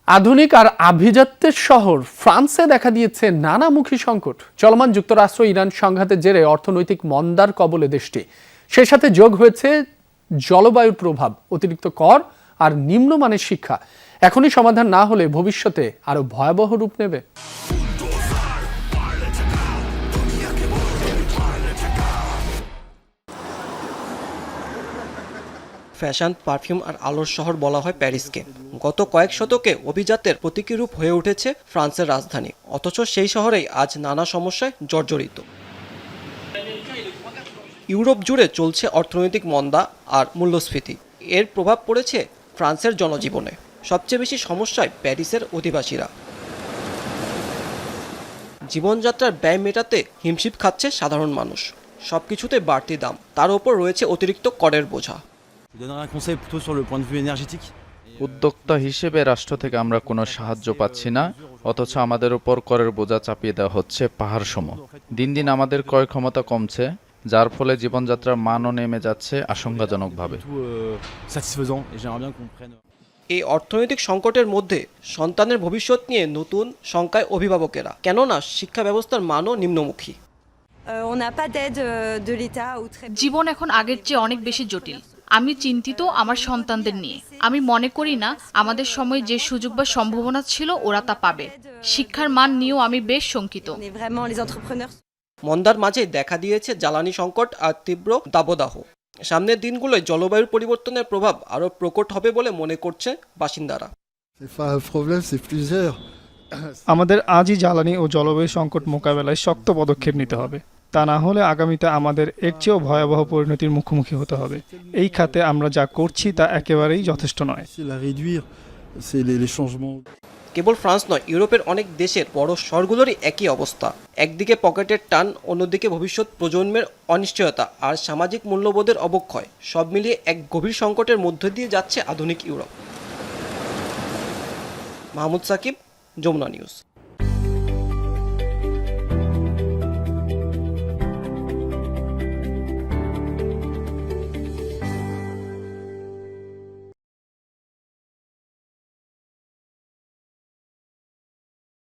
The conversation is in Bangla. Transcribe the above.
আধুনিক আর আভিজাত্যের শহর ফ্রান্সে দেখা দিয়েছে নানামুখী সংকট। চলমান যুক্তরাষ্ট্র ইরান সংঘাতের জেরে অর্থনৈতিক মন্দার কবলে দেশটি। সেই সাথে যোগ হয়েছে জলবায়ুর প্রভাব, অতিরিক্ত কর আর নিম্নমানের শিক্ষা। এখনই সমাধান না হলে ভবিষ্যতে আরো ভয়াবহ রূপ নেবে। ফ্যাশন, পারফিউম আর আলোর শহর বলা হয় প্যারিসকে। গত কয়েক শতকে অভিজাতের প্রতীকী রূপ হয়ে উঠেছে ফ্রান্সের রাজধানী, অথচ সেই শহরেই আজ নানা সমস্যায় জর্জরিত। ইউরোপ জুড়ে চলছে অর্থনৈতিক মন্দা আর মূল্যস্ফীতি। এর প্রভাব পড়েছে ফ্রান্সের জনজীবনে। সবচেয়ে বেশি সমস্যায় প্যারিসের অধিবাসীরা। জীবনযাত্রার ব্যয় মেটাতে হিমশিম খাচ্ছে সাধারণ মানুষ। সবকিছুতে বাড়তি দাম, তার ওপর রয়েছে অতিরিক্ত করের বোঝা। উদ্যোক্তা হিসেবে রাষ্ট্র থেকে আমরা কোনো সাহায্য পাচ্ছি না, অথচ আমাদের উপর করের বোঝা চাপিয়ে দেওয়া হচ্ছে পাহাড়সম। দিন দিন আমাদের ক্রয় ক্ষমতা কমছে, যার ফলে জীবনযাত্রার মানও নেমে যাচ্ছে আশঙ্কাজনকভাবে। এই অর্থনৈতিক সংকটের মধ্যে সন্তানের ভবিষ্যৎ নিয়ে নতুন শঙ্কায় অভিভাবকেরা, কেননা শিক্ষা ব্যবস্থার মানও নিম্নমুখী। জীবন এখন আগের চেয়ে অনেক বেশি জটিল। আমি চিন্তিত আমার সন্তানদের নিয়ে। আমি মনে করি না আমাদের সময় যে সুযোগ বা সম্ভাবনা ছিল ওরা তা পাবে। শিক্ষার মান নিয়েও আমি বেশ শঙ্কিত। মন্দার মাঝে দেখা দিয়েছে জ্বালানি সংকট আর তীব্র দাবদাহ। সামনের দিনগুলোয় জলবায়ুর পরিবর্তনের প্রভাব আরও প্রকট হবে বলে মনে করছে বাসিন্দারা। আমাদের আজই জ্বালানি ও জলবায়ু সংকট মোকাবেলায় শক্ত পদক্ষেপ নিতে হবে। তা না হলে আগামীতে আমাদের এর চেয়েও ভয়াবহ পরিণতির মুখোমুখি হতে হবে। এই খাতে আমরা যা করছি তা একেবারেই যথেষ্ট নয়। কেবল ফ্রান্স নয়, ইউরোপের অনেক দেশের বড় শহরগুলোরই একই অবস্থা। একদিকে পকেটের টান, অন্যদিকে ভবিষ্যৎ প্রজন্মের অনিশ্চয়তা আর সামাজিক মূল্যবোধের অবক্ষয়। সব মিলিয়ে এক গভীর সংকটের মধ্য দিয়ে যাচ্ছে আধুনিক ইউরোপ। মাহমুদ সাকিব, যমুনা নিউজ।